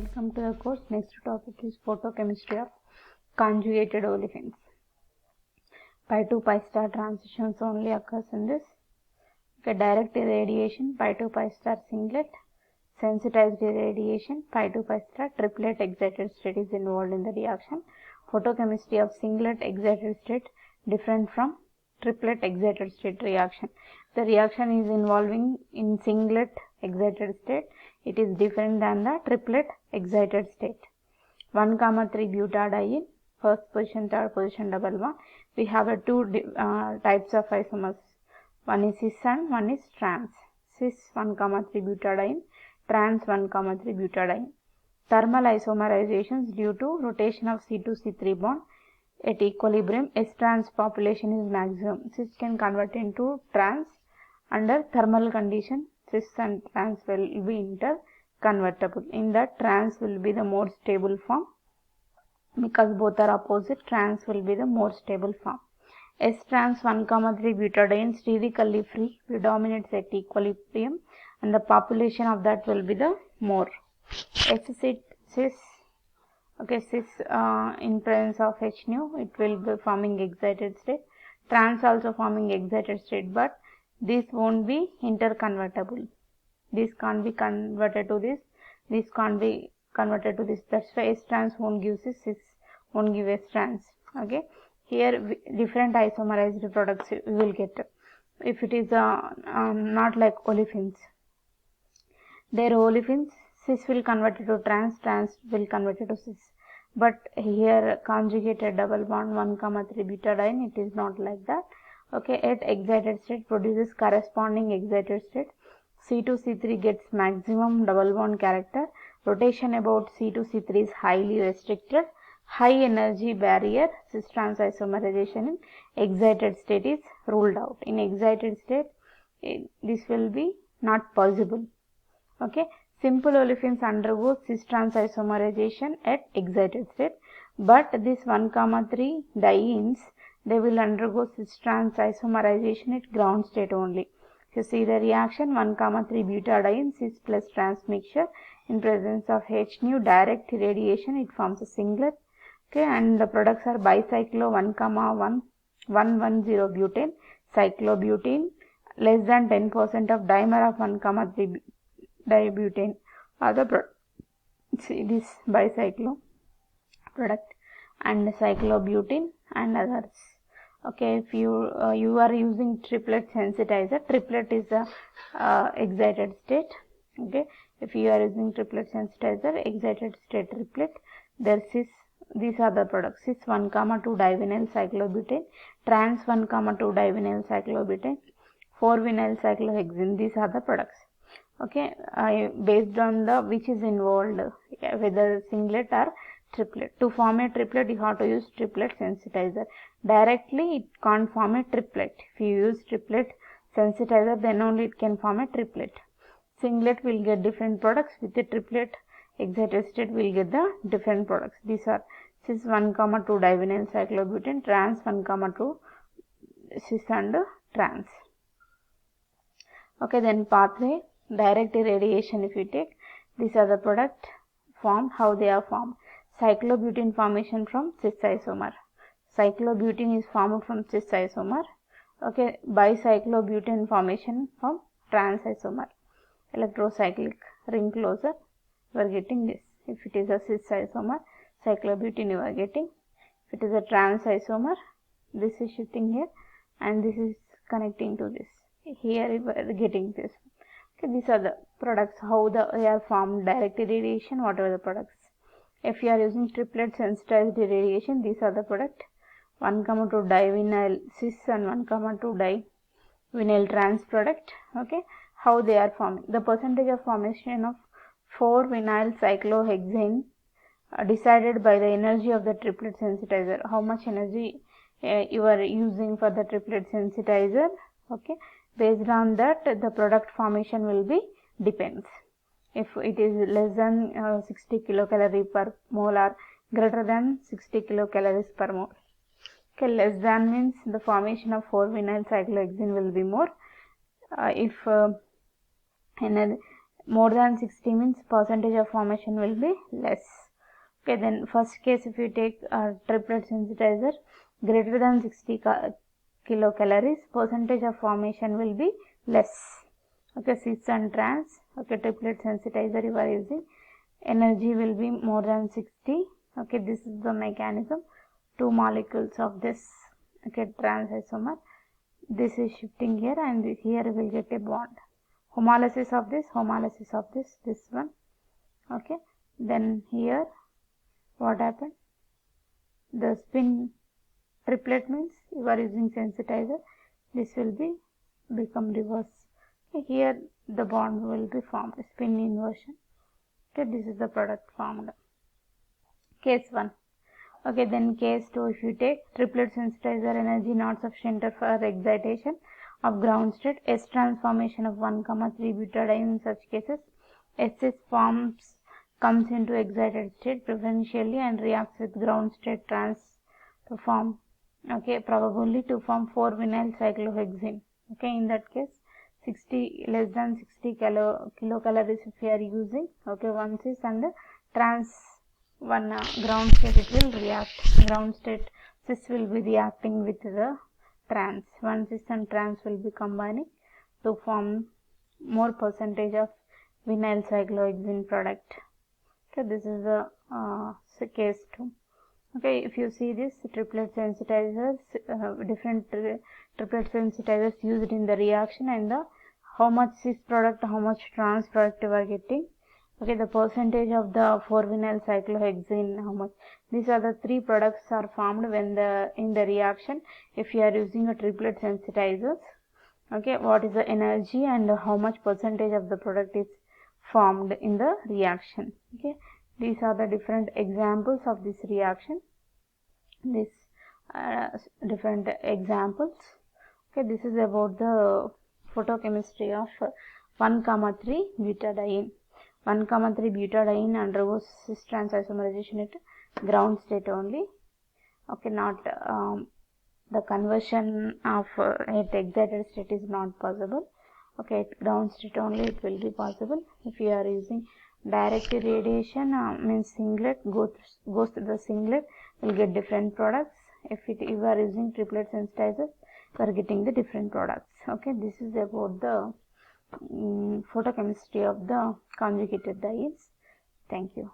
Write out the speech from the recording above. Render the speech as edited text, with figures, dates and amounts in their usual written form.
welcome to the course. Next topic is photochemistry of conjugated olefins. Pi to pi star transitions only occurs in this. Okay, direct irradiation, pi to pi star singlet, sensitized irradiation, pi to pi star triplet excited state is involved in the reaction. Photochemistry of singlet excited state different from triplet excited state reaction. The reaction is involving in singlet excited state. It is different than the triplet excited state. 1,3 butadiene, first position, third position, double bond. We have two types of isomers. One is cis and one is trans. Cis 1,3 butadiene, trans 1,3 butadiene. Thermal isomerizations due to rotation of C2C3 bond at equilibrium. S-trans population is maximum. Cis can convert into trans under thermal condition. Cis and trans will be interconvertible. In that, trans will be the more stable form. Because both are opposite, trans will be the more stable form. S-trans 1,3 butadiene sterically free predominates at equilibrium and the population of that will be the more. S-cis, okay, cis in presence of H nu, it will be forming excited state. Trans also forming excited state, but this won't be interconvertible. This can't be converted to this. This can't be converted to this. That's why S-trans won't give cis, cis won't give S-trans. Okay. Here different isomerized products we will get. If it is not like olefins. Their olefins, cis will convert it to trans, trans will convert it to cis. But here conjugated double bond 1,3 butadiene, it is not like that. Okay, at excited state produces corresponding excited state. C2C3 gets maximum double bond character. Rotation about C2C3 is highly restricted. High energy barrier, cis-trans isomerization in excited state is ruled out. In excited state, this will be not possible. Okay, simple olefins undergo cis-trans isomerization at excited state, but this 1,3 dienes, they will undergo cis-trans isomerization at ground state only. If you see the reaction, 1,3 butadiene cis plus trans mixture in presence of H nu direct irradiation, it forms a singlet. Okay, and the products are bicyclo 1,110 butane, cyclobutene, less than 10% of dimer of 1,3 dibutane are the product. See this bicyclo product and cyclobutene and others. Okay, if you are using triplet sensitizer, triplet is a excited state. Okay, if you are using triplet sensitizer, excited state triplet, there is these are the products. Cis 1,2 divinyl cyclobutane, trans 1,2 divinyl cyclobutane, 4-vinyl cyclohexene. These are the products. Okay, based on the which is involved, whether singlet or triplet. To form a triplet, you have to use triplet sensitizer. Directly, it can't form a triplet. If you use triplet sensitizer, then only it can form a triplet. Singlet will get different products. With the triplet excited state, will get the different products. These are cis 1,2 divinyl cyclobutane, trans 1,2 cis and trans. Okay, then pathway, direct irradiation if you take, these are the product formed, how they are formed. Cyclobutene formation from cis isomer. Cyclobutene is formed from cis isomer. Okay, bicyclobutane formation from trans isomer. Electrocyclic ring closure, you are getting this. If it is a cis isomer, cyclobutene you are getting. If it is a trans isomer, this is shifting here and this is connecting to this. Here you are getting this. Okay, these are the products, how they are formed, direct irradiation, whatever the products. If you are using triplet sensitized irradiation, these are the product. 1,2 divinyl cis and 1,2 divinyl trans product. Okay, how they are forming. The percentage of formation of 4-vinyl cyclohexane decided by the energy of the triplet sensitizer. How much energy you are using for the triplet sensitizer. Okay, based on that, the product formation will be depends. If it is less than 60 kilocalorie per mole or greater than 60 kilocalories per mole. Okay, less than means the formation of 4-vinyl cyclohexane will be more. If more than 60 means percentage of formation will be less. Okay, then first case, if you take a triplet sensitizer greater than 60 kilocalories, percentage of formation will be less. Okay, cis and trans. Okay, triplet sensitizer you are using, energy will be more than 60. Okay, this is the mechanism. Two molecules of this, okay, trans isomer, this is shifting here and here we will get a bond. Homolysis of this, this one. Okay, then here what happened? The spin triplet means you are using sensitizer, this will be become reverse. Okay, here the bond will be formed, spin inversion. Okay, this is the product formed. Case 1. Okay, then case 2, if you take triplet sensitizer, energy not sufficient for excitation of ground state, S transformation of 1,3 butadiene. In such cases, SS comes into excited state preferentially and reacts with ground state trans to form, okay, probably to form 4-vinyl cyclohexene. Okay, in that case, 60 less than 60 kilocalories if you are using. Okay, one cis and trans, one ground state, it will react. Ground state cis will be reacting with the trans. One cis and trans will be combining to form more percentage of vinyl cyclohexene product. Okay, this is the case 2. Okay, if you see this triplet sensitizers, different triplet sensitizers used in the reaction, and the how much cis product, how much trans product you are getting. Okay, the percentage of the 4-vinyl cyclohexene, how much. These are the 3 products are formed when in the reaction if you are using a triplet sensitizers. Okay, what is the energy and how much percentage of the product is formed in the reaction. Okay, these are the different examples of this reaction. This different examples. Okay, this is about the photochemistry of 1,3 butadiene. 1,3 butadiene undergoes cis trans isomerization at ground state only. Okay, not the conversion of at excited state is not possible. Okay, at ground state only it will be possible. If you are using direct irradiation, means singlet goes to the singlet, will get different products. If you are using triplet sensitizers, you are getting the different products. Okay, this is about the photochemistry of the conjugated dyes. Thank you.